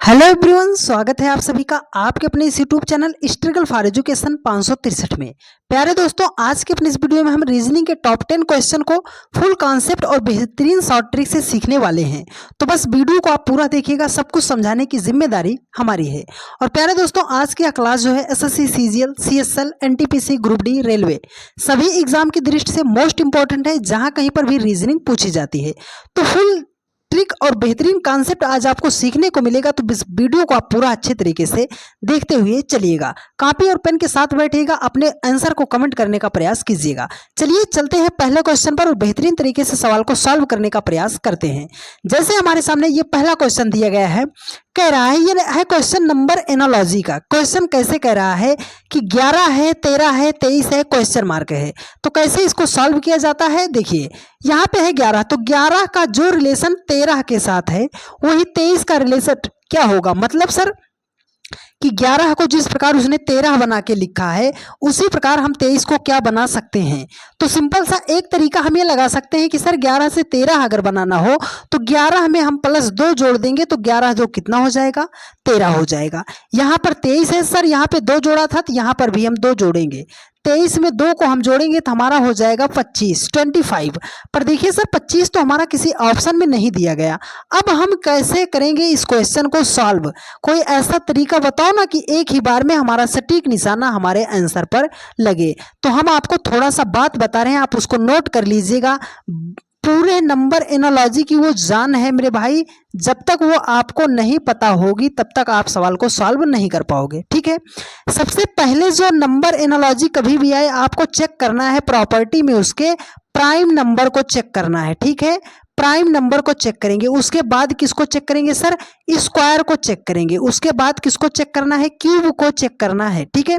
Hello everyone, स्वागत है आप सभी का आपके अपने इस YouTube channel struggle for education 563 में। प्यारे दोस्तों, आज के अपने इस वीडियो में हम रीजनिंग के टॉप 10 क्वेश्चन को फुल कॉन्सेप्ट और बेहतरीन शॉर्ट ट्रिक से सीखने वाले हैं। तो बस वीडियो को आप पूरा देखिएगा, सब कुछ समझाने की जिम्मेदारी हमारी है। और प्यारे दोस्तों, आज की क्लास जो है SSC, CGL, CSL, NTPC, group D, railway सभी एग्जाम की दृष्टि से मोस्ट इंपॉर्टेंट है, जहां कहीं पर भी रीजनिंग पूछी जाती है। तो फुल ट्रिक और बेहतरीन कॉन्सेप्ट आज आपको सीखने को मिलेगा। तो इस वीडियो को आप पूरा अच्छे तरीके से देखते हुए चलिएगा। कॉपी और पेन के साथ बैठिएगा, अपने आंसर को कमेंट करने का प्रयास कीजिएगा। चलिए चलते हैं पहले क्वेश्चन पर और बेहतरीन तरीके से सवाल को सॉल्व करने का प्रयास करते हैं। जैसे हमारे सामने ये पहला क्वेश्चन दिया गया है, कह रहा है, ये है क्वेश्चन नंबर एनालॉजी का। क्वेश्चन कैसे कह रहा है कि 11 है, 13 है, 23 है, क्वेश्चन मार्क है। तो कैसे इसको सॉल्व किया जाता है, देखिए यहाँ पे है 11, तो 11 का जो रिलेशन 13 के साथ है वही 23 का रिलेशन क्या होगा। मतलब सर कि 11 को जिस प्रकार उसने 13 बना के लिखा है उसी प्रकार हम 23 को क्या बना सकते हैं। तो सिंपल सा एक तरीका हम ये लगा सकते हैं कि सर 11 से 13 अगर बनाना हो तो 11 में हम +2 जोड़ देंगे तो 11 जो कितना हो जाएगा, 13 हो जाएगा। यहाँ पर 23 है सर, यहाँ पे 2 जोड़ा था तो यहाँ पर भी हम 2 जोड़ेंगे। 23 में 2 को हम जोड़ेंगे तो हमारा हो जाएगा 25 पर देखिए सर 25 तो हमारा किसी ऑप्शन में नहीं दिया गया। अब हम कैसे करेंगे इस क्वेश्चन को सॉल्व, कोई ऐसा तरीका बताओ ना कि एक ही बार में हमारा सटीक निशाना हमारे आंसर पर लगे। तो हम आपको थोड़ा सा बात बता रहे हैं, आप उसको नोट कर लीजिएगा। पूरे नंबर एनालॉजी की वो जान है मेरे भाई, जब तक वो आपको नहीं पता होगी तब तक आप सवाल को सॉल्व नहीं कर पाओगे। ठीक है, सबसे पहले जो नंबर एनालॉजी कभी भी आए आपको चेक करना है प्रॉपर्टी में उसके प्राइम नंबर को चेक करना है। ठीक है, प्राइम नंबर को चेक करेंगे, उसके बाद किसको चेक करेंगे सर, स्क्वायर को चेक करेंगे, उसके बाद किसको चेक करना है, क्यूब को चेक करना है। ठीक है,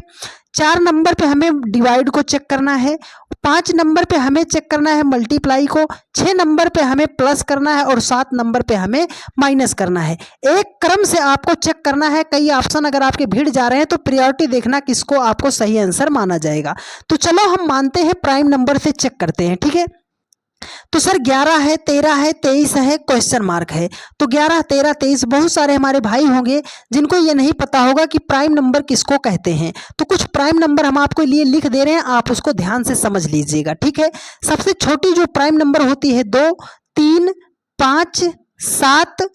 4 नंबर पे हमें डिवाइड को चेक करना है, 5 नंबर पे हमें चेक करना है मल्टीप्लाई को, 6 नंबर पे हमें प्लस करना है और 7 नंबर पे हमें माइनस करना है। एक क्रम से आपको चेक करना है। कई ऑप्शन अगर आपके भीड़ जा रहे हैं तो प्रायोरिटी देखना किसको आपको सही आंसर माना जाएगा। तो चलो हम मानते हैं प्राइम नंबर से चेक करते हैं। ठीक है, तो सर 11 है, 13 है, 23 है, क्वेश्चन मार्क है। तो 11, 13, 23 बहुत सारे हमारे भाई होंगे जिनको ये नहीं पता होगा कि प्राइम नंबर किसको कहते हैं। तो कुछ प्राइम नंबर हम आपको लिए लिख दे रहे हैं, आप उसको ध्यान से समझ लीजिएगा। ठीक है, सबसे छोटी जो प्राइम नंबर होती है 2, 3, 5, 7,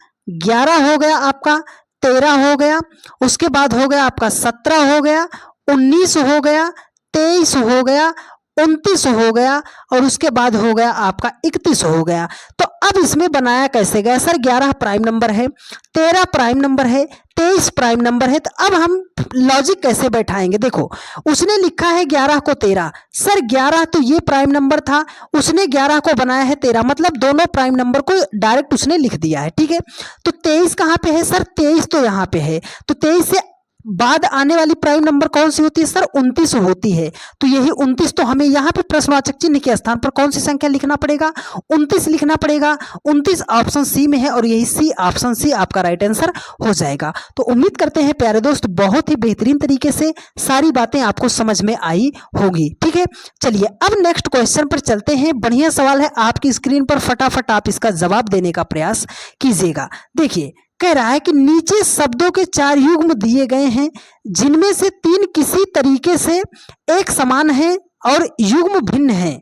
11 हो गया आपका, 13 हो गया, उसके बाद हो गया आपका 17 हो गया, 19 हो गया, 23 हो गया, 29 हो गया और उसके बाद हो गया आपका 31 हो गया। तो अब इसमें बनाया कैसे गया सर, 11 प्राइम नंबर है, 13 प्राइम नंबर है, 23 प्राइम नंबर है। तो अब हम लॉजिक कैसे बैठाएंगे, देखो उसने लिखा है 11 को 13, सर 11 तो ये प्राइम नंबर था, उसने 11 को बनाया है 13, मतलब दोनों प्राइम नंबर को डायरेक्ट उसने लिख दिया है। ठीक है, तो 23 कहाँ पे है सर, 23 तो यहाँ पे है, तो 23 से बाद आने वाली प्राइम नंबर कौन सी होती है सर, 29 होती है। तो यही 29, तो हमें यहाँ पे प्रश्नवाचक चिन्ह के स्थान पर कौन सी संख्या लिखना पड़ेगा, 29 लिखना पड़ेगा। 29 ऑप्शन सी में है और यही सी, ऑप्शन सी आपका राइट आंसर हो जाएगा। तो उम्मीद करते हैं प्यारे दोस्त बहुत ही बेहतरीन तरीके से सारी बातें आपको समझ में आई होगी। ठीक है, चलिए अब नेक्स्ट क्वेश्चन पर चलते हैं। बढ़िया सवाल है, आपकी स्क्रीन पर फटाफट आप इसका जवाब देने का प्रयास कीजिएगा। देखिए कह रहा है कि नीचे शब्दों के 4 युग्म दिए गए हैं, जिनमें से 3 किसी तरीके से एक समान है और युग्म भिन्न है।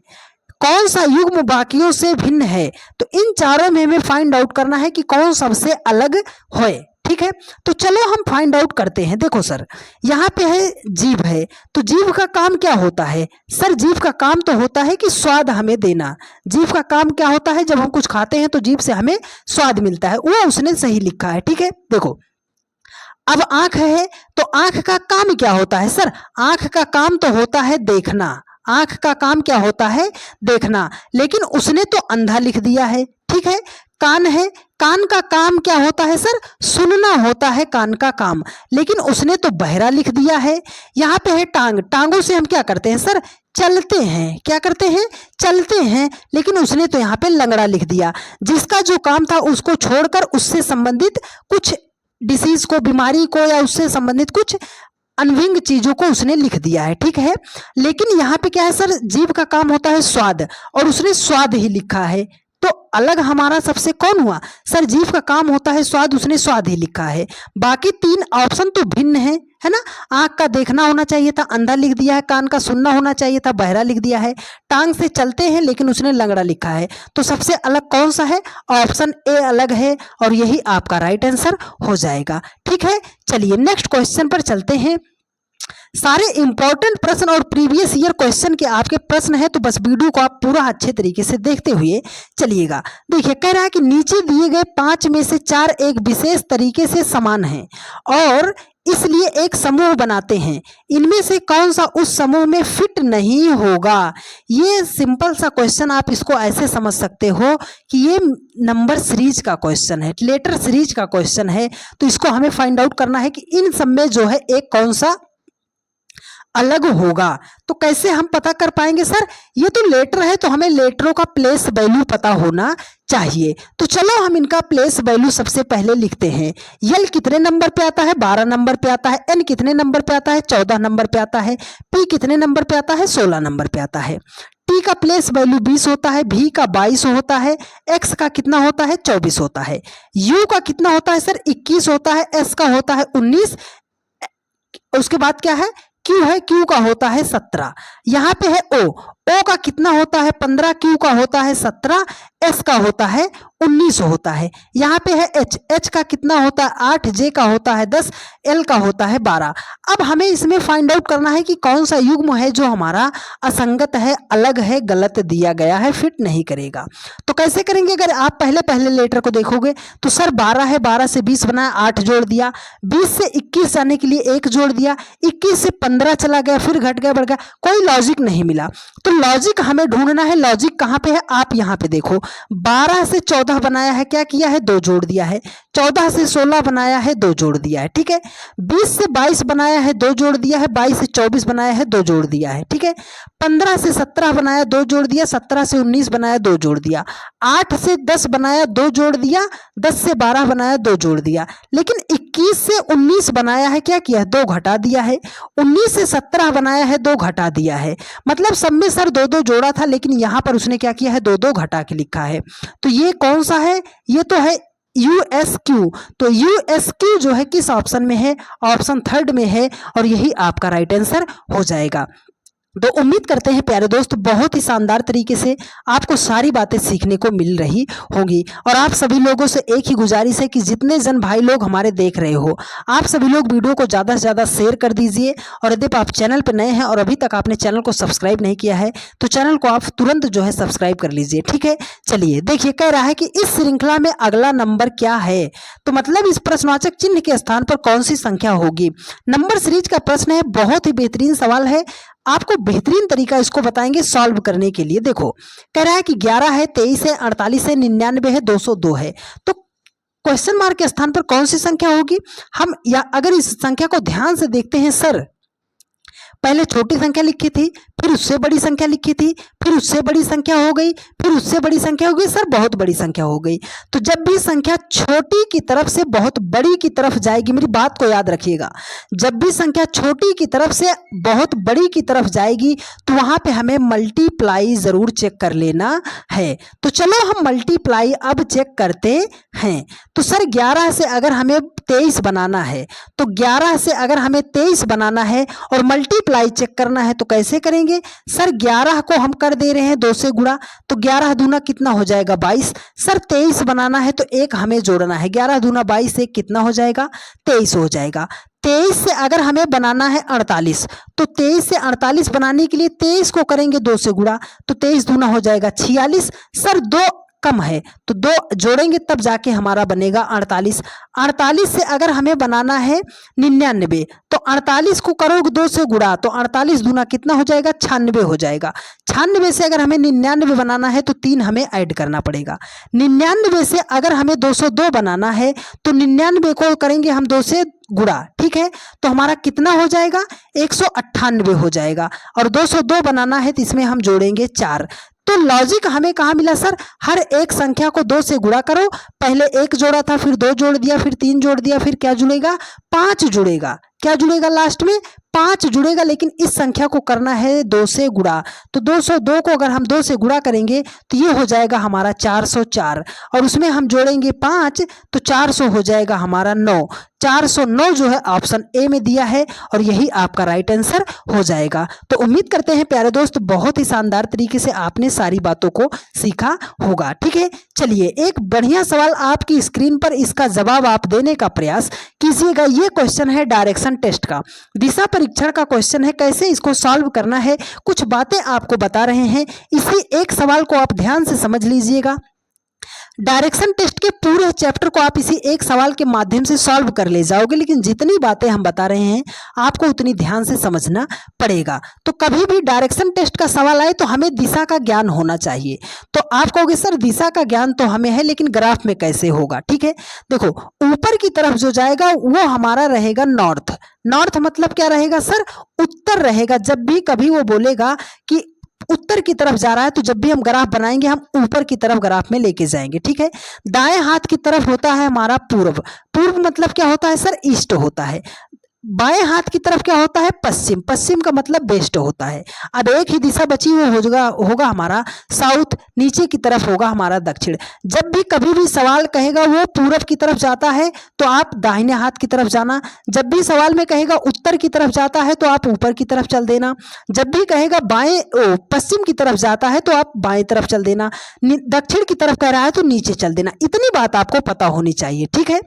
कौन सा युग्म बाकियों से भिन्न है। तो इन चारों में हमें फाइंड आउट करना है कि कौन सबसे अलग होए। ठीक है, तो चलो हम फाइंड आउट करते हैं। देखो सर यहाँ पे है जीभ है, तो जीभ का काम क्या होता है सर, जीभ का काम तो होता है कि स्वाद हमें देना। जीभ का काम क्या होता है, जब हम कुछ खाते हैं तो जीभ से हमें स्वाद मिलता है, वो उसने सही लिखा है। ठीक है, देखो अब आंख है, तो आंख का काम क्या होता है सर, आंख का काम तो होता है देखना। आंख का काम क्या होता है, देखना, लेकिन उसने तो अंधा लिख दिया है। ठीक है, कान है, कान का काम क्या होता है सर, सुनना होता है कान का काम, लेकिन उसने तो बहरा लिख दिया है। यहाँ पे है टांग, टांगों से हम क्या करते हैं सर, चलते हैं। क्या करते हैं, चलते हैं, लेकिन उसने तो यहाँ पे लंगड़ा लिख दिया। जिसका जो काम था उसको छोड़कर उससे संबंधित कुछ डिसीज को, बीमारी को या उससे संबंधित कुछ अनभिंग चीजों को उसने लिख दिया है। ठीक है, लेकिन यहाँ पे क्या है सर, जीभ का काम होता है स्वाद और उसने स्वाद ही लिखा है। तो अलग हमारा सबसे कौन हुआ सर? जीभ का काम होता है स्वाद, उसने स्वाद ही लिखा है। बाकी तीन ऑप्शन तो भिन्न है ना। आंख का देखना होना चाहिए था, अंधा लिख दिया है। कान का सुनना होना चाहिए था, बहरा लिख दिया है। टांग से चलते हैं लेकिन उसने लंगड़ा लिखा है। तो सबसे अलग कौन सा है? ऑप्शन ए अलग है और यही आपका राइट आंसर हो जाएगा। ठीक है, चलिए नेक्स्ट क्वेश्चन पर चलते हैं। सारे इंपॉर्टेंट प्रश्न और प्रीवियस ईयर क्वेश्चन के आपके प्रश्न है, तो बस वीडियो को आप पूरा अच्छे तरीके से देखते हुए चलिएगा। देखिए कह रहा है कि नीचे दिए गए 5 में से 4 एक विशेष तरीके से समान हैं और इसलिए एक समूह बनाते हैं। इनमें से कौन सा उस समूह में फिट नहीं होगा? ये सिंपल सा क्वेश्चन, आप इसको ऐसे समझ सकते हो कि ये नंबर सीरीज का क्वेश्चन है, लेटर सीरीज का क्वेश्चन है। तो इसको हमें फाइंड आउट करना है कि इन सब में जो है एक कौन सा अलग होगा। तो कैसे हम पता कर पाएंगे सर? ये तो लेटर है तो हमें लेटरों का प्लेस वैल्यू पता होना चाहिए। तो चलो हम इनका प्लेस वैल्यू सबसे पहले लिखते हैं। यल कितने नंबर पे आता है? 12 नंबर पे आता है। एन कितने नंबर पे आता है? 14 नंबर पे आता है। पी कितने नंबर पे आता है? 16 नंबर पे आता है। टी का प्लेस वैल्यू 20 होता है। भी का 22 होता है। एक्स का कितना होता है? 24 होता है। यू का कितना होता है सर? 21 होता है। एस का होता है 19। उसके बाद क्या है? क्यू है, क्यू का होता है 17। यहाँ पे है ओ, ओ का कितना होता है? 15। क्यू का होता है 17। एस का होता है 19 होता है। यहाँ पे है एच, एच का कितना होता है? 8। जे का होता है 10। एल का होता है 12। अब हमें इसमें फाइंड आउट करना है कि कौन सा युग्म है जो हमारा असंगत है, अलग है, गलत दिया गया है, फिट नहीं करेगा। तो कैसे करेंगे? अगर आप पहले पहले लेटर को देखोगे तो सर 12 है, 12 से 20 बनाया, 8 जोड़ दिया। 20 से 21 जाने के लिए 1 जोड़ दिया। 21 से 15 चला गया, फिर घट गया, बढ़ गया, कोई लॉजिक नहीं मिला। तो लॉजिक हमें ढूंढना है। लॉजिक कहाँ पे है? आप यहाँ पे देखो, 12 से 14 बनाया है, क्या किया है? 2 जोड़ दिया है। 14 से 16 बनाया है, 2 जोड़ दिया है। ठीक है। 20 से 22 बनाया है, 2 जोड़ दिया है। 22 से 24 बनाया है, 2 जोड़ दिया है। ठीक है। 15 से 17 बनाया, 2 जोड़ दिया। 17 से 19 बनाया, 2 जोड़ दिया। 8 से 10 बनाया, 2 जोड़ दिया। 10 से 12 बनाया, 2 जोड़ दिया। लेकिन 21 से 19 बनाया है, क्या किया है? 2 घटा दिया है। 19 से 17 बनाया है, 2 घटा दिया है। मतलब सब में सर 2-2 जोड़ा था, लेकिन यहाँ पर उसने क्या किया है? 2-2 घटा के लिखा है। तो ये कौन सा है? ये तो है USQ। तो USQ जो है किस ऑप्शन में है? ऑप्शन 3 में है और यही आपका राइट आंसर हो जाएगा। तो उम्मीद करते हैं प्यारे दोस्त बहुत ही शानदार तरीके से आपको सारी बातें सीखने को मिल रही होंगी। और आप सभी लोगों से एक ही गुजारिश है कि जितने जन भाई लोग हमारे देख रहे हो, आप सभी लोग वीडियो को ज़्यादा से ज़्यादा शेयर कर दीजिए। और यदि आप चैनल पर नए हैं और अभी तक आपने चैनल को सब्सक्राइब नहीं किया है तो चैनल को आप तुरंत जो है सब्सक्राइब कर लीजिए। ठीक है। चलिए देखिए कह रहा है कि इस श्रृंखला में अगला नंबर क्या है? तो मतलब इस प्रश्नवाचक चिन्ह के स्थान पर कौन सी संख्या होगी? नंबर सीरीज का प्रश्न है, बहुत ही बेहतरीन सवाल है। आपको बेहतरीन तरीका इसको बताएंगे सॉल्व करने के लिए। देखो कह रहा है कि 11 है, 23 है, 48 है, 99 है, 202 है। तो क्वेश्चन मार्क के स्थान पर कौन सी संख्या होगी? हम या अगर इस संख्या को ध्यान से देखते हैं सर, पहले छोटी संख्या लिखी थी, फिर उससे बड़ी संख्या लिखी थी, फिर उससे बड़ी संख्या हो गई, फिर उससे बड़ी संख्या हो गई, सर बहुत बड़ी संख्या हो गई। तो जब भी संख्या छोटी की तरफ से बहुत बड़ी की तरफ जाएगी, मेरी बात को याद रखिएगा, जब भी संख्या छोटी की तरफ से बहुत बड़ी की तरफ जाएगी तो वहां पे हमें मल्टीप्लाई जरूर चेक कर लेना है। तो चलो हम मल्टीप्लाई अब चेक करते हैं। तो सर 11 से अगर हमें 23 बनाना है, तो 11 से अगर हमें 23 बनाना है और मल्टीप्लाई चेक करना है तो कैसे करेंगे? सर 11 को हम कर दे रहे हैं 2 से गुणा, तो 11 दूना कितना हो जाएगा? 22। सर 23 बनाना है तो 1 हमें जोड़ना है, 11 दूना 22, 1 कितना हो जाएगा? 23 हो जाएगा। 23 से अगर हमें बनाना है 48, तो 23 से 48 बनाने के लिए 23 को करेंगे 2 से गुणा, तो 23 दूना हो जाएगा 46। सर 2 कम है तो 2 जोड़ेंगे तब जाके हमारा बनेगा 48। 48 से अगर हमें बनाना है 99, तो 48 को करोगे 2 से गुणा, तो 48 दूना कितना हो जाएगा? 96 हो जाएगा। 96 से अगर हमें 99 बनाना है तो 3 हमें ऐड करना पड़ेगा। 99 से अगर हमें 202 बनाना है तो 99 को करेंगे हम 2 से गुणा। ठीक है। तो हमारा कितना हो जाएगा? 198 हो जाएगा। और 202 बनाना है तो इसमें हम जोड़ेंगे 4। तो लॉजिक हमें कहाँ मिला सर? हर एक संख्या को 2 से गुणा करो, पहले 1 जोड़ा था, फिर 2 जोड़ दिया, फिर 3 जोड़ दिया, फिर क्या जुड़ेगा? 5 जुड़ेगा। क्या जुड़ेगा लास्ट में? 5 जुड़ेगा, लेकिन इस संख्या को करना है 2 से गुणा। तो 202 को अगर हम 2 से गुणा करेंगे तो ये हो जाएगा हमारा 404, और उसमें हम जोड़ेंगे 5 तो 400 हो जाएगा हमारा 9। 409 जो है ऑप्शन ए में दिया है, और यही आपका राइट आंसर हो जाएगा। तो उम्मीद करते हैं प्यारे दोस्त बहुत ही शानदार तरीके से आपने सारी बातों को सीखा होगा। ठीक है, चलिए एक बढ़िया सवाल आपकी स्क्रीन पर, इसका जवाब आप देने का प्रयास कीजिएगा। ये क्वेश्चन है डायरेक्शन टेस्ट का, दिशा परीक्षण का क्वेश्चन है। कैसे इसको सॉल्व करना है कुछ बातें आपको बता रहे हैं, इसी एक सवाल को आप ध्यान से समझ लीजिएगा। डायरेक्शन टेस्ट के पूरे चैप्टर को आप इसी एक सवाल के माध्यम से सॉल्व कर ले जाओगे, लेकिन जितनी बातें हम बता रहे हैं आपको उतनी ध्यान से समझना पड़ेगा। तो कभी भी डायरेक्शन टेस्ट का सवाल आए तो हमें दिशा का ज्ञान होना चाहिए। तो आप कहोगे सर दिशा का ज्ञान तो हमें है, लेकिन ग्राफ में कैसे होगा? ठीक है, देखो ऊपर की तरफ जो जाएगा वो हमारा रहेगा नॉर्थ। नॉर्थ मतलब क्या रहेगा सर? उत्तर रहेगा। जब भी कभी वो बोलेगा कि उत्तर की तरफ जा रहा है तो जब भी हम ग्राफ बनाएंगे हम ऊपर की तरफ ग्राफ में लेके जाएंगे। ठीक है, दाएं हाथ की तरफ होता है हमारा पूर्व। पूर्व मतलब क्या होता है सर? ईस्ट होता है। बाएं हाथ की तरफ क्या होता है? पश्चिम। पश्चिम का मतलब वेस्ट होता है। अब एक ही दिशा बची हुई होगा हमारा साउथ। नीचे की तरफ होगा हमारा दक्षिण। जब भी कभी भी सवाल कहेगा वो पूरब की तरफ जाता है तो आप दाहिने हाथ की तरफ जाना। जब भी सवाल में कहेगा उत्तर की तरफ जाता है तो आप ऊपर की तरफ चल देना। जब भी कहेगा पश्चिम की तरफ जाता है तो आप बाएं तरफ चल देना। दक्षिण की तरफ कह रहा है तो नीचे चल देना। इतनी बात आपको पता होनी चाहिए। ठीक है,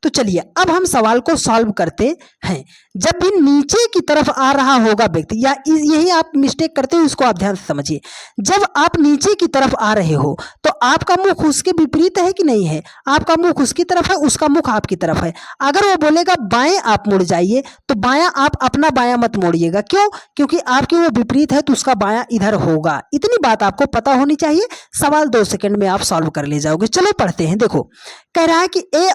तो चलिए अब हम सवाल को सॉल्व करते हैं। जब भी नीचे की तरफ आ रहा होगा व्यक्ति, या यही आप मिस्टेक करते हो, इसको आप ध्यान से समझिए। जब आप नीचे की तरफ आ रहे हो तो आपका मुख उसके विपरीत है कि नहीं है? आपका मुख उसकी तरफ है, उसका मुख आपकी तरफ है। अगर वो बोलेगा बाएं आप मुड़ जाइए तो बायां आप अपना बायां मत मोड़िएगा। क्यों? क्योंकि आपके वो विपरीत है तो उसका बायां इधर होगा। इतनी बात आपको पता होनी चाहिए। सवाल 2 सेकंड में आप सॉल्व कर ले जाओगे। चलो पढ़ते हैं। देखो कह रहा है कि ए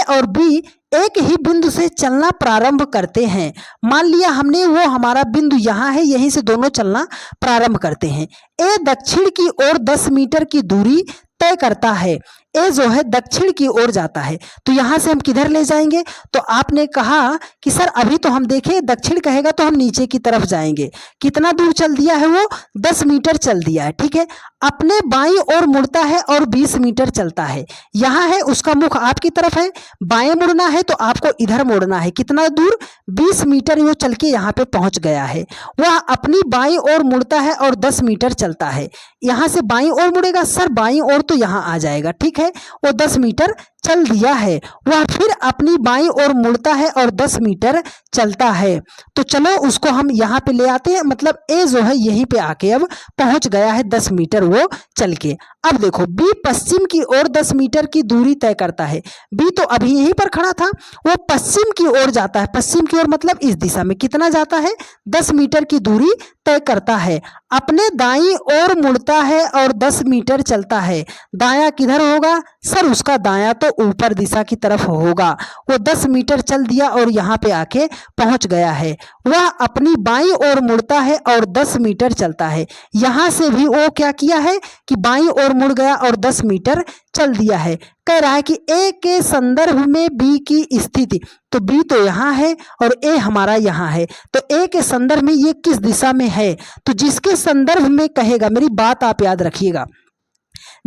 और बी एक ही बिंदु से चलना प्रारंभ करते हैं। मान लिया हमने वो हमारा बिंदु यहाँ है, यहीं से दोनों चलना प्रारंभ करते हैं। ए दक्षिण की ओर 10 मीटर की दूरी तय करता है। ए जो है दक्षिण की ओर जाता है, तो यहां से हम किधर ले जाएंगे? तो आपने कहा कि सर अभी तो हम देखें दक्षिण कहेगा तो हम नीचे की तरफ जाएंगे। कितना दूर चल दिया है वो? 10 मीटर चल दिया है। ठीक है, अपने बाईं ओर मुड़ता है और 20 मीटर चलता है। यहाँ है उसका मुख आपकी तरफ है, बाएं मुड़ना है तो आपको इधर मोड़ना है। कितना दूर? 20 मीटर वो चल के यहाँ पे पहुंच गया है। वह अपनी बाईं ओर मुड़ता है और 10 मीटर चलता है। यहाँ से बाईं ओर मुड़ेगा सर, बाईं ओर तो यहाँ आ जाएगा। ठीक है, वो 10 मीटर चल दिया है। वह फिर अपनी बाईं ओर मुड़ता है और 10 मीटर चलता है। तो चलो उसको हम यहाँ पे ले आते हैं। मतलब ए जो है यहीं पे आके अब पहुंच गया है 10 मीटर वो चल के। अब देखो बी पश्चिम की ओर 10 मीटर की दूरी तय करता है। बी तो अभी यहीं पर खड़ा था, वो पश्चिम की ओर जाता है। पश्चिम की ओर मतलब इस दिशा में कितना जाता है? 10 मीटर की दूरी तय करता है। अपने दाईं ओर मुड़ता है और 10 मीटर चलता है। दायां किधर होगा सर? उसका दायां तो ऊपर दिशा की तरफ होगा। वो 10 मीटर चल दिया और यहाँ पे आके पहुंच गया है। वह अपनी बाईं ओर मुड़ता है और 10 मीटर चलता है। यहाँ से भी वो क्या किया है कि बाईं ओर मुड़ गया और 10 मीटर चल दिया है। कह रहा है कि ए के संदर्भ में बी की स्थिति, तो बी तो यहाँ है और ए हमारा यहाँ है, तो ए के संदर्भ में ये किस दिशा में है? तो जिसके संदर्भ में कहेगा, मेरी बात आप याद रखिएगा,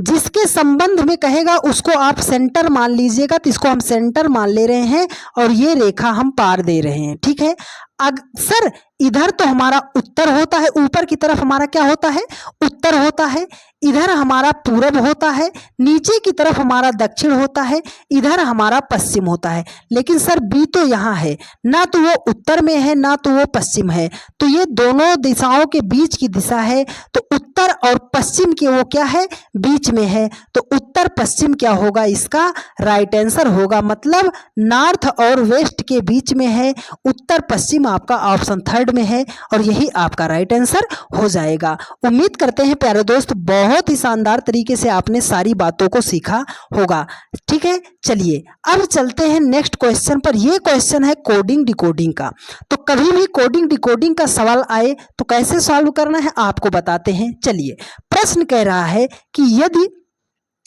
जिसके संबंध में कहेगा उसको आप सेंटर मान लीजिएगा। तो इसको हम सेंटर मान ले रहे हैं और ये रेखा हम पार दे रहे हैं। ठीक है, सर इधर तो हमारा उत्तर होता है, ऊपर की तरफ हमारा क्या होता है? उत्तर होता है। इधर हमारा पूरब होता है, नीचे की तरफ हमारा दक्षिण होता है, इधर हमारा पश्चिम होता है। लेकिन सर बी तो यहाँ है, ना तो वो उत्तर में है ना तो वो पश्चिम है, तो ये दोनों दिशाओं के बीच की दिशा है। तो उत्तर और पश्चिम की वो क्या है? बीच में है। तो उत्तर पश्चिम क्या होगा? इसका राइट आंसर होगा। मतलब नॉर्थ और वेस्ट के बीच में है। उत्तर पश्चिम आपका ऑप्शन 3 में है और यही आपका राइट आंसर हो जाएगा। उम्मीद करते हैं प्यारे दोस्त बहुत ही शानदार तरीके से आपने सारी बातों को सीखा होगा। ठीक है, चलिए अब चलते हैं नेक्स्ट क्वेश्चन पर। यह क्वेश्चन है कोडिंग डिकोडिंग का। तो कभी भी कोडिंग डिकोडिंग का सवाल आए तो कैसे सॉल्व करना है आपको बताते हैं। चलिए, प्रश्न कह रहा है कि यदि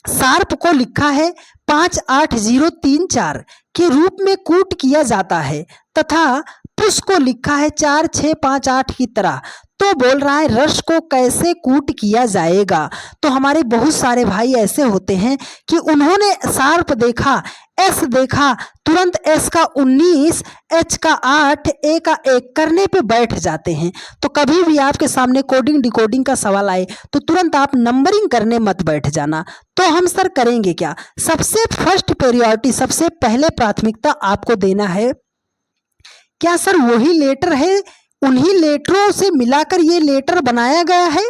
शार्प को लिखा है 58034 के रूप में कूट किया जाता है तथा पुष को लिखा है 4658 की तरह, तो बोल रहा है रस को कैसे कूट किया जाएगा। तो हमारे बहुत सारे भाई ऐसे होते हैं कि उन्होंने शार्प देखा, एस देखा, तुरंत एस का 19, एच का 8, ए का 1 करने पे बैठ जाते हैं। तो कभी भी आपके सामने कोडिंग डिकोडिंग का सवाल आए तो तुरंत आप नंबरिंग करने मत बैठ जाना। तो हम सर करेंगे क्या, सबसे फर्स्ट प्रायोरिटी, सबसे पहले प्राथमिकता आपको देना है क्या सर वही लेटर है, उन्हीं लेटरों से मिलाकर ये लेटर बनाया गया है,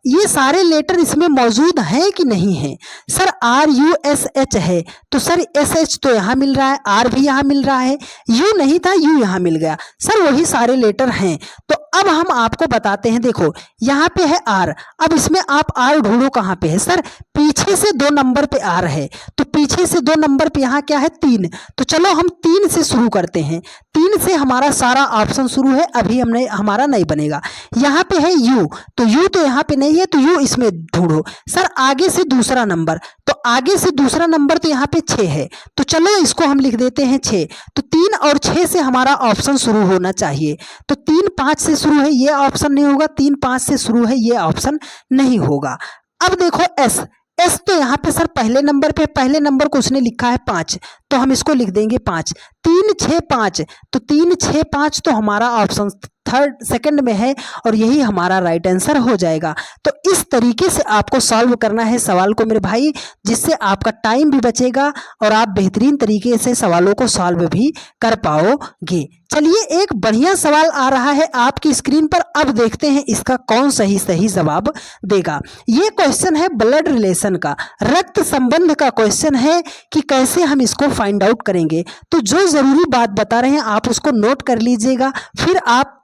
ये सारे लेटर इसमें मौजूद हैं कि नहीं है। सर RUSH है तो सर SH तो यहाँ मिल रहा है, R भी यहाँ मिल रहा है, U नहीं था, U यहाँ मिल गया, सर वही सारे लेटर हैं। तो अब हम आपको बताते हैं, देखो यहाँ पे है R, अब इसमें आप R ढूंढो कहाँ पे है। सर पीछे से 2 नंबर पे R है, तो पीछे से 2 नंबर पे यहाँ क्या है 3, तो चलो हम 3 से शुरू करते हैं। 3 से हमारा सारा ऑप्शन शुरू है, अभी हमने हमारा नहीं बनेगा। यहाँ पे है U, तो U तो यहाँ पे नहीं है, तो U इसमें ढूंढो। सर आगे से दूसरा नंबर, तो आगे से दूसरा नंबर तो यहाँ पे 6 है, तो चलो इसको हम लिख देते हैं 6। तो 3 और 6 से हमारा ऑप्शन शुरू होना चाहिए। तो 3 5 से शुरू है, ये ऑप्शन नहीं होगा, 3 5 से शुरू है, ये ऑप्शन नहीं होगा। अब देखो एस तो यहाँ पे सर पहले नंबर पे, पहले नंबर को उसने लिखा है 5, तो हम इसको लिख देंगे 5। 3 6 5, तो 3 6 5 तो हमारा ऑप्शन सेकंड में है और यही हमारा राइट आंसर हो जाएगा। तो इस तरीके से आपको सॉल्व करना है सवाल को मेरे भाई, जिससे आपका टाइम भी बचेगा और आप बेहतरीन तरीके से सवालों को सॉल्व भी कर पाओगे। चलिए एक बढ़िया सवाल आ रहा है आपकी स्क्रीन पर, अब देखते हैं इसका कौन सही जवाब देगा। ये क्वेश्चन है ब्लड रिलेशन का, रक्त संबंध का क्वेश्चन है कि कैसे हम इसको फाइंड आउट करेंगे। तो जो जरूरी बात बता रहे हैं आप उसको नोट कर लीजिएगा, फिर आप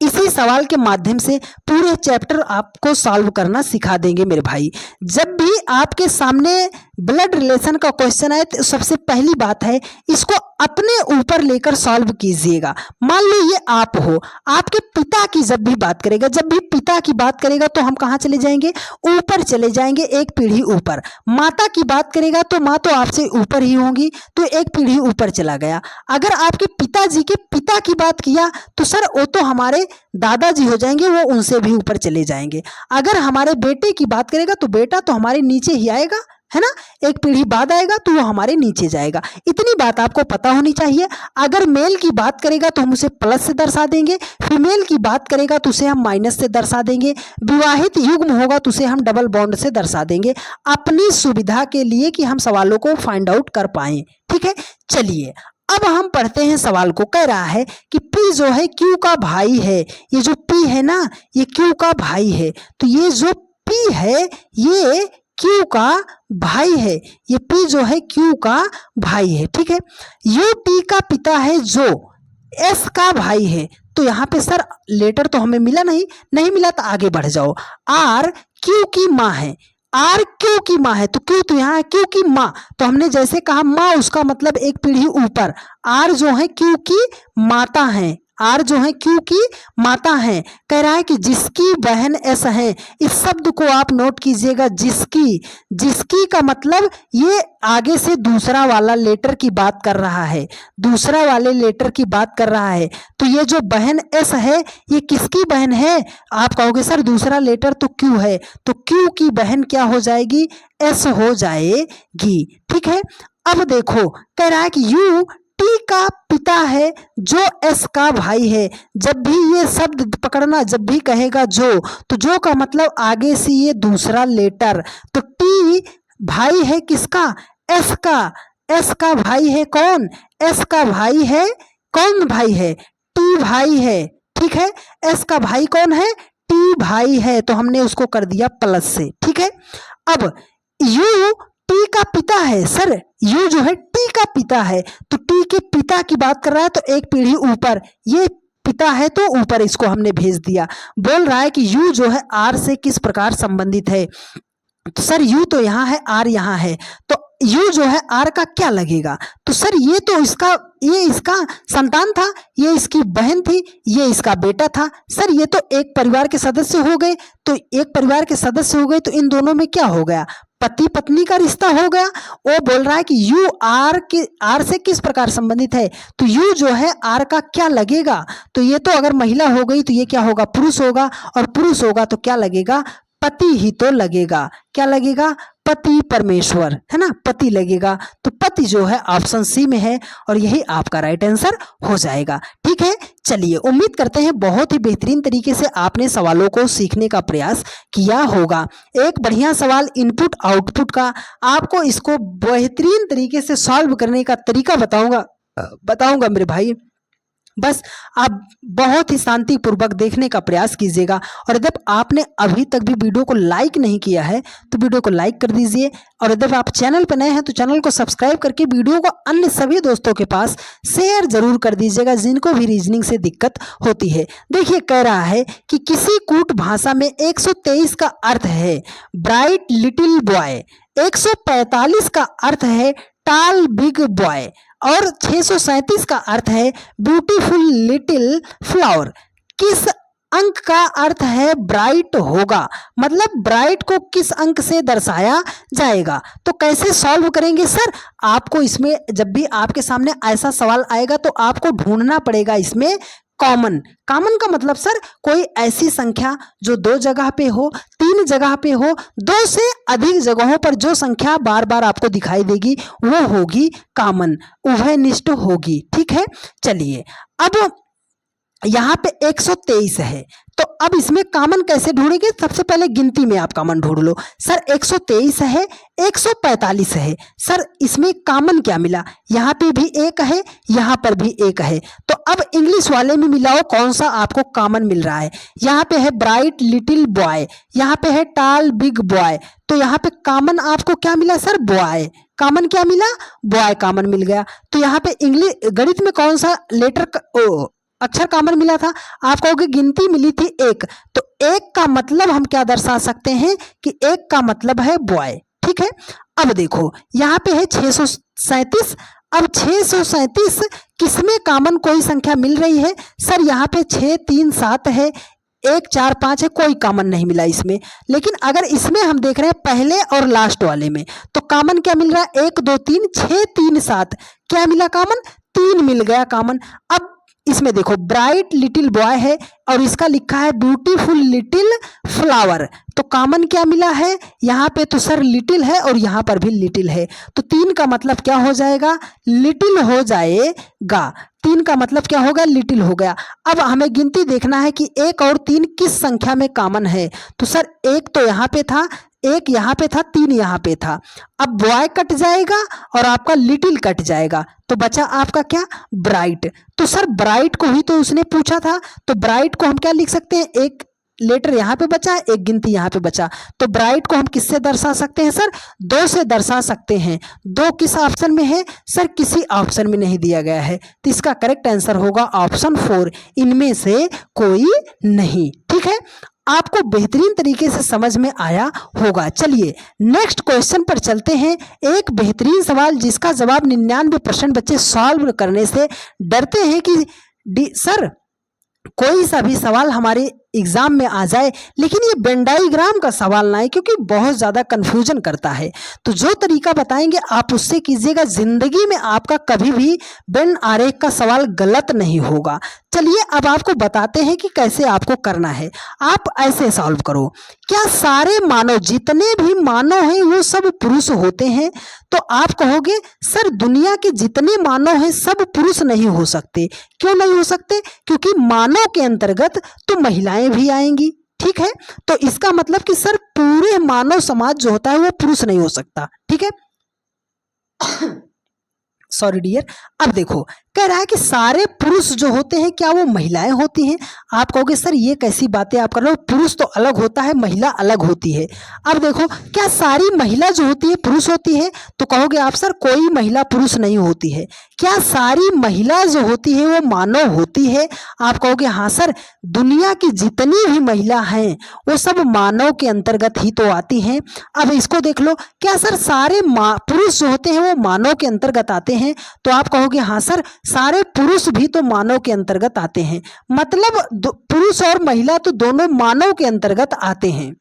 इसी सवाल के माध्यम से पूरे चैप्टर आपको सॉल्व करना सिखा देंगे मेरे भाई। जब भी आपके सामने ब्लड रिलेशन का क्वेश्चन आए तो सबसे पहली बात है इसको अपने ऊपर लेकर सॉल्व कीजिएगा। मान लो ये आप हो, आपके पिता की जब भी बात करेगा, जब भी पिता की बात करेगा तो हम कहाँ चले जाएंगे, ऊपर चले जाएंगे, एक पीढ़ी ऊपर। माता की बात करेगा तो माँ तो आपसे ऊपर ही होंगी, तो एक पीढ़ी ऊपर चला गया। अगर आपके पिताजी के पिता की बात किया तो सर वो तो हमारे दादाजी हो जाएंगे, वो उनसे भी ऊपर चले जाएंगे। अगर हमारे बेटे की बात करेगा तो बेटा तो हमारे नीचे ही आएगा, है ना, एक पीढ़ी बाद आएगा तो वो हमारे नीचे जाएगा। इतनी बात आपको पता होनी चाहिए। अगर मेल की बात करेगा तो हम उसे प्लस से दर्शा देंगे, फीमेल की बात करेगा तो उसे हम माइनस से दर्शा देंगे, विवाहित युग्म होगा तो उसे हम डबल बॉन्ड से दर्शा देंगे, अपनी सुविधा के लिए कि हम सवालों को फाइंड आउट कर पाएं। ठीक है, चलिए अब हम पढ़ते हैं सवाल को। कह रहा है कि P जो है Q का भाई है, ये जो P है ना ये Q का भाई है, तो ये जो P है ये Q का भाई है, ये P जो है Q का भाई है। ठीक है, U T का पिता है जो S का भाई है, तो यहाँ पे सर लेटर तो हमें मिला नहीं मिला तो आगे बढ़ जाओ। R Q की माँ है, आर क्यू की माँ है, तो क्यू तो यहाँ है क्यू की माँ, तो हमने जैसे कहा माँ उसका मतलब एक पीढ़ी ऊपर। आर जो है क्यू की माता है, आर जो है क्यू की माता है। कह रहा है कि जिसकी बहन एस है, इस शब्द को आप नोट कीजिएगा, जिसकी का मतलब ये आगे से दूसरा वाला लेटर की बात कर रहा है, दूसरा वाले लेटर की बात कर रहा है। तो ये जो बहन एस है ये किसकी बहन है, आप कहोगे सर दूसरा लेटर तो क्यू है, तो क्यू की बहन क्या हो जाएगी, एस हो जाएगी। ठीक है, अब देखो कह रहा है कि यू टी का पिता है जो एस का भाई है। जब भी ये शब्द पकड़ना, जब भी कहेगा जो, तो जो का मतलब आगे से ये दूसरा लेटर, तो टी भाई है किसका, एस का। एस का भाई है कौन, एस का भाई है कौन, भाई है टी भाई है। ठीक है, एस का भाई कौन है, टी भाई है, तो हमने उसको कर दिया प्लस से। ठीक है, अब यू टी का पिता है, सर यू जो है टी का पिता है, तो टी के पिता की बात कर रहा है, तो एक पीढ़ी ऊपर, ये पिता है तो ऊपर इसको हमने भेज दिया। बोल रहा है कि यू जो है आर से किस प्रकार संबंधित है, तो सर यू तो यहाँ है, आर यहाँ है, तो यू जो है आर का क्या लगेगा, तो सर ये तो ये इसका संतान था, ये इसकी बहन थी, ये इसका बेटा था। सर ये तो एक परिवार के सदस्य हो गए, तो एक परिवार के सदस्य हो गए तो इन दोनों में क्या हो गया, पति पत्नी का रिश्ता हो गया। वो बोल रहा है कि यू आर से किस प्रकार संबंधित है, तो यू जो है आर का क्या लगेगा, तो ये तो अगर महिला हो गई तो ये क्या होगा, पुरुष होगा, और पुरुष होगा तो क्या लगेगा, पति ही तो लगेगा। क्या लगेगा, पति परमेश्वर, है ना, पति लगेगा। तो पति जो है ऑप्शन सी में है और यही आपका राइट आंसर हो जाएगा। ठीक है, चलिए उम्मीद करते हैं बहुत ही बेहतरीन तरीके से आपने सवालों को सीखने का प्रयास किया होगा। एक बढ़िया सवाल इनपुट आउटपुट का, आपको इसको बेहतरीन तरीके से सॉल्व करने का तरीका बताऊंगा मेरे भाई। बस आप बहुत ही शांतिपूर्वक देखने का प्रयास कीजिएगा, और यदि आपने अभी तक भी वीडियो को लाइक नहीं किया है तो वीडियो को लाइक कर दीजिए, और यदि आप चैनल पर नए हैं तो चैनल को सब्सक्राइब करके वीडियो को अन्य सभी दोस्तों के पास शेयर जरूर कर दीजिएगा जिनको भी रीजनिंग से दिक्कत होती है। देखिए कह रहा है कि किसी कूट भाषा में 123 का अर्थ है ब्राइट लिटिल बॉय, 145 का अर्थ है टाल बिग बॉय, और 637 का अर्थ है ब्यूटीफुल लिटिल फ्लावर। किस अंक का अर्थ है ब्राइट होगा, मतलब ब्राइट को किस अंक से दर्शाया जाएगा। तो कैसे सॉल्व करेंगे सर, आपको इसमें जब भी आपके सामने ऐसा सवाल आएगा तो आपको ढूंढना पड़ेगा इसमें कॉमन का मतलब सर कोई ऐसी संख्या जो 2 जगह पे हो, 3 जगह पे हो, 2 से अधिक जगहों पर जो संख्या बार बार आपको दिखाई देगी वो होगी कॉमन, उभयनिष्ठ होगी। ठीक है, चलिए अब यहाँ पे 123 है, तो अब इसमें कॉमन कैसे ढूंढेंगे, सबसे पहले गिनती में आप कॉमन ढूंढ लो। सर 123 है, 145 है, सर इसमें कॉमन क्या मिला, यहाँ पे भी 1 है, यहाँ पर भी 1 है, तो अब इंग्लिश वाले में मिलाओ कौन सा आपको कॉमन मिल रहा है। यहाँ पे है ब्राइट लिटिल बॉय, यहाँ पे है टाल बिग बॉय, तो यहाँ पे कॉमन आपको क्या मिला सर, बॉय। कॉमन क्या मिला, बॉय कॉमन मिल गया। तो यहाँ पे इंग्लिश गणित में कौन सा अक्षर कॉमन मिला था, आप कहोगे गिनती मिली थी 1, तो 1 का मतलब हम क्या दर्शा सकते हैं कि 1 का मतलब है बॉय। ठीक है, अब देखो यहाँ पे है 637, अब 637 किसमें कॉमन कोई संख्या मिल रही है, सर यहाँ पे 6 3 7 है, 1 4 5 है, कोई कॉमन नहीं मिला इसमें। लेकिन अगर इसमें हम देख रहे हैं पहले और लास्ट वाले में, तो कॉमन क्या मिल रहा है, 1 2 3 6 3 7, क्या मिला कॉमन, 3 मिल गया कॉमन। अब इसमें देखो ब्राइट लिटिल बॉय है और इसका लिखा है ब्यूटीफुल लिटिल फ्लावर, तो कॉमन क्या मिला है, यहाँ पे तो सर लिटिल है और यहाँ पर भी लिटिल है, तो 3 का मतलब क्या हो जाएगा, लिटिल हो जाएगा। 3 का मतलब क्या होगा, लिटिल हो गया। अब हमें गिनती देखना है कि 1 और 3 किस संख्या में कॉमन है, तो सर 1 तो यहाँ पे था, 1 यहाँ पे था, 3 यहाँ पे था। अब बॉय कट जाएगा और आपका लिटिल कट जाएगा, तो बचा आपका क्या, ब्राइट। तो सर ब्राइट को ही तो उसने पूछा था, तो ब्राइट को हम क्या लिख सकते हैं, एक लेटर यहाँ पे बचा, एक गिनती यहाँ पे बचा, तो ब्राइट को हम किससे दर्शा सकते हैं सर, 2 से दर्शा सकते हैं। 2 किस ऑप्शन में है सर, किसी ऑप्शन में नहीं दिया गया है, तो इसका करेक्ट आंसर होगा ऑप्शन 4, इनमें से कोई नहीं। ठीक है, आपको बेहतरीन तरीके से समझ में आया होगा। चलिए नेक्स्ट क्वेश्चन पर चलते हैं। एक बेहतरीन सवाल जिसका जवाब 99% बच्चे सॉल्व करने से डरते हैं कि सर कोई सा भी सवाल हमारे एग्जाम में आ जाए, लेकिन ये वेन डायग्राम का सवाल ना है क्योंकि बहुत ज़्यादा कन्फ्यूजन करता है। तो जो तरीका बताएंगे आप उससे कीजिएगा, जिंदगी में आपका कभी भी वेन आरेख का सवाल गलत नहीं होगा। चलिए अब आपको बताते हैं कि कैसे आपको करना है। आप ऐसे सॉल्व करो, क्या सारे मानव, जितने भी मानव हैं वो सब पुरुष होते हैं, तो आप कहोगे सर दुनिया के जितने मानव हैं सब पुरुष नहीं हो सकते। क्यों नहीं हो सकते, क्योंकि मानव के अंतर्गत तो महिलाएं भी आएंगी। ठीक है, तो इसका मतलब कि सर पूरे मानव समाज जो होता है वो पुरुष नहीं हो सकता। ठीक है, सॉरी डियर। अब देखो कह रहा है कि सारे पुरुष जो होते हैं क्या वो महिलाएं होती हैं। आप कहोगे सर ये कैसी बातें आप कर रहे हो, पुरुष तो अलग होता है महिला अलग होती है। अब देखो क्या सारी महिला जो होती है पुरुष होती है, तो कहोगे आप सर कोई महिला पुरुष नहीं होती है। क्या सारी महिला जो होती है वो मानव होती है, आप कहोगे हाँ सर दुनिया की जितनी भी महिला हैं वो सब मानव के अंतर्गत ही तो आती हैं। अब इसको देख लो, क्या सर सारे पुरुष जो होते हैं वो मानव के अंतर्गत आते हैं, तो आप कहोगे हाँ सर सारे पुरुष भी तो मानव के अंतर्गत आते हैं। मतलब पुरुष और महिला तो दोनों मानव के अंतर्गत आते हैं।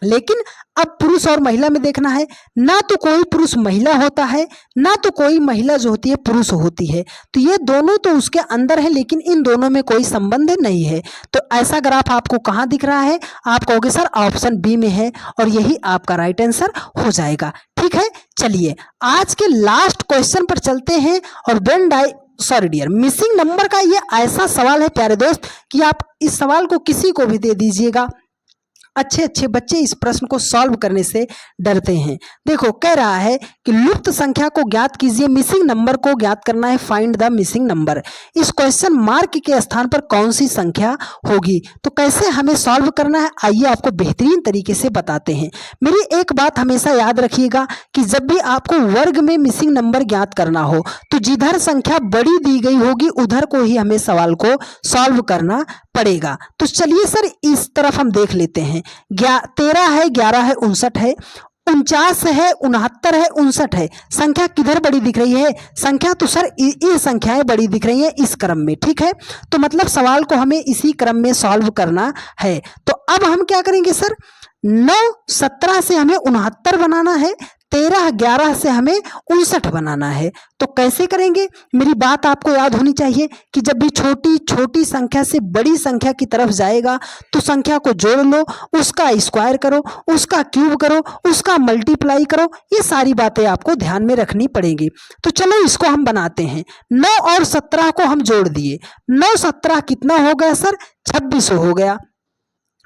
लेकिन अब पुरुष और महिला में देखना है, ना तो कोई पुरुष महिला होता है, ना तो कोई महिला जो होती है पुरुष होती है। तो ये दोनों तो उसके अंदर है, लेकिन इन दोनों में कोई संबंध नहीं है। तो ऐसा ग्राफ आपको कहाँ दिख रहा है? आप कहोगे सर ऑप्शन बी में है, और यही आपका राइट आंसर हो जाएगा। ठीक है, चलिए आज के लास्ट क्वेश्चन पर चलते हैं। और सॉरी डियर, मिसिंग नंबर का ये ऐसा सवाल है प्यारे दोस्त कि आप इस सवाल को किसी को भी दे दीजिएगा, अच्छे अच्छे बच्चे इस प्रश्न को सॉल्व करने से डरते हैं। देखो कह रहा है कि लुप्त संख्या को ज्ञात कीजिए, मिसिंग नंबर को ज्ञात करना है, फाइंड द मिसिंग नंबर। इस क्वेश्चन मार्क के स्थान पर कौन सी संख्या होगी? तो कैसे हमें सॉल्व करना है, आइए आपको बेहतरीन तरीके से बताते हैं। मेरी एक बात हमेशा याद रखिएगा कि जब भी आपको वर्ग में मिसिंग नंबर ज्ञात करना हो तो जिधर संख्या बड़ी दी गई होगी उधर को ही हमें सवाल को सॉल्व करना पड़ेगा। तो चलिए सर इस तरफ हम देख लेते हैं। 13 है, 11 है, 59 है, 49 है, 69 है, 59 है। संख्या किधर बड़ी दिख रही है? संख्या तो सर ये संख्याएं बड़ी दिख रही हैं इस क्रम में। ठीक है, तो मतलब सवाल को हमें इसी क्रम में सॉल्व करना है। तो अब हम क्या करेंगे सर, 9 17 से हमें 69 बनाना है, 13 11 से हमें 59 बनाना है। तो कैसे करेंगे? मेरी बात आपको याद होनी चाहिए कि जब भी छोटी छोटी संख्या से बड़ी संख्या की तरफ जाएगा तो संख्या को जोड़ लो, उसका स्क्वायर करो, उसका क्यूब करो, उसका मल्टीप्लाई करो। ये सारी बातें आपको ध्यान में रखनी पड़ेंगी। तो चलो इसको हम बनाते हैं। 9 और 17 को हम जोड़ दिए, 9 17 कितना हो गया सर? 26 हो गया।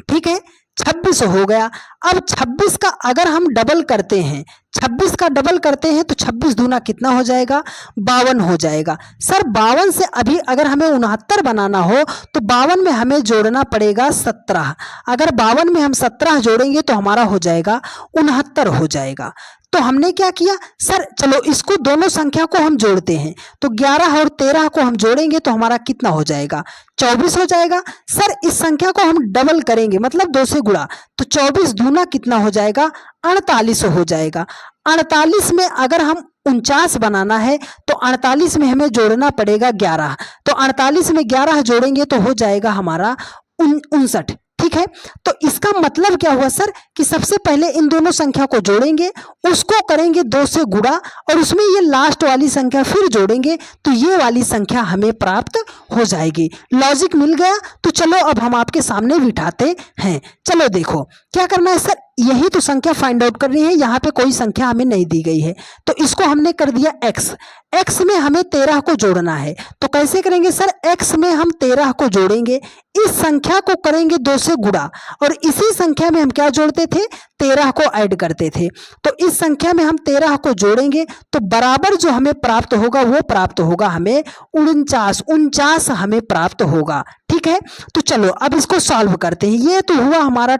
ठीक है, 26 हो गया। अब 26 का अगर हम डबल करते हैं, 26 का डबल करते हैं तो 26 दूना कितना हो जाएगा? 52 हो जाएगा। सर 52 से अभी अगर हमें 69 बनाना हो तो 52 में हमें जोड़ना पड़ेगा 17। अगर 52 में हम 17 जोड़ेंगे तो हमारा हो जाएगा 69 हो जाएगा। तो हमने क्या किया सर, चलो इसको दोनों संख्या को हम जोड़ते हैं। तो 11 और 13 को हम जोड़ेंगे तो हमारा कितना हो जाएगा? 24 हो जाएगा। सर इस संख्या को हम डबल करेंगे, मतलब 2 से गुणा, तो 24 दूना कितना हो जाएगा? 48 हो जाएगा। 48 में अगर हम 49 बनाना है तो 48 में हमें जोड़ना पड़ेगा 11। तो 48 में 11 जोड़ेंगे तो हो जाएगा हमारा 59। ठीक है, तो इसका मतलब क्या हुआ सर कि सबसे पहले इन दोनों संख्या को जोड़ेंगे, उसको करेंगे 2 से गुणा, और उसमें ये लास्ट वाली संख्या फिर जोड़ेंगे तो ये वाली संख्या हमें प्राप्त हो जाएगी। लॉजिक मिल गया? तो चलो अब हम आपके सामने बिठाते हैं। चलो देखो क्या करना है सर, यही तो संख्या फाइंड आउट करनी है। यहाँ पे कोई संख्या हमें नहीं दी गई है तो इसको हमने कर दिया x। x में हमें 13 को जोड़ना है। तो कैसे करेंगे सर? x में हम 13 को जोड़ेंगे, इस संख्या को करेंगे 2 से गुणा, और इसी संख्या में हम क्या जोड़ते थे? 13 को ऐड करते थे। तो इस संख्या में हम 13 को जोड़ेंगे तो बराबर जो हमें प्राप्त होगा वो प्राप्त होगा हमें 49 हमें प्राप्त होगा। ठीक है, तो चलो अब इसको सॉल्व करते हैं। ये तो हुआ हमारा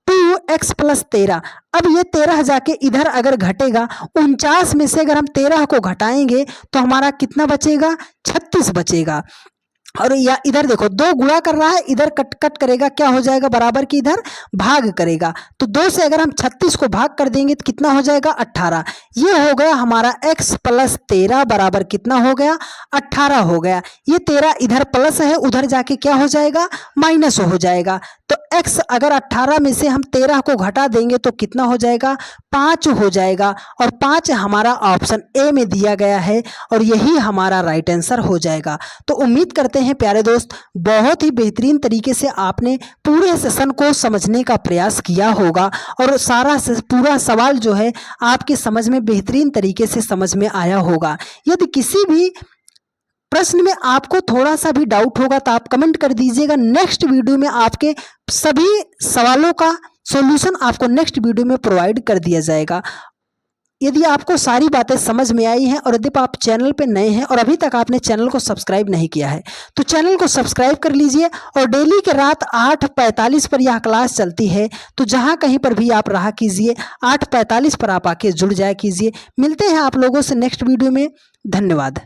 2x प्लस 13। अब ये 13 जाके इधर अगर घटेगा, 49 में से अगर हम 13 को घटाएंगे तो हमारा कितना बचेगा? 36 बचेगा। और या इधर देखो 2 गुणा कर रहा है, इधर कट करेगा, क्या हो जाएगा? बराबर की इधर भाग करेगा। तो 2 से अगर हम 36 को भाग कर देंगे तो कितना हो जाएगा? 18। ये हो गया हमारा x प्लस 13 बराबर कितना हो गया? 18 हो गया। ये 13 इधर प्लस है, उधर जाके क्या हो जाएगा? माइनस हो जाएगा। तो x अगर 18 में से हम 13 को घटा देंगे तो कितना हो जाएगा? 5 हो जाएगा। और 5 हमारा ऑप्शन ए में दिया गया है और यही हमारा राइट आंसर हो जाएगा। तो उम्मीद करते हैं प्यारे दोस्त बहुत ही बेहतरीन तरीके से आपने पूरे सेशन को समझने का प्रयास किया होगा और पूरा सवाल जो है आपके समझ में बेहतरीन तरीके से समझ में आया होगा। यदि किसी भी प्रश्न में आपको थोड़ा सा भी डाउट होगा तो आप कमेंट कर दीजिएगा। नेक्स्ट वीडियो में आपके सभी सवालों का सॉल्यूशन आपको नेक्स्ट वीडियो में प्रोवाइड कर दिया जाएगा। यदि आपको सारी बातें समझ में आई हैं और यदि आप चैनल पे नए हैं और अभी तक आपने चैनल को सब्सक्राइब नहीं किया है तो चैनल को सब्सक्राइब कर लीजिए। और डेली के रात 8:45 पर यह क्लास चलती है, तो जहां कहीं पर भी आप रहा कीजिए 8:45 पर आप आके जुड़ जाया कीजिए। मिलते हैं आप लोगों से नेक्स्ट वीडियो में। धन्यवाद।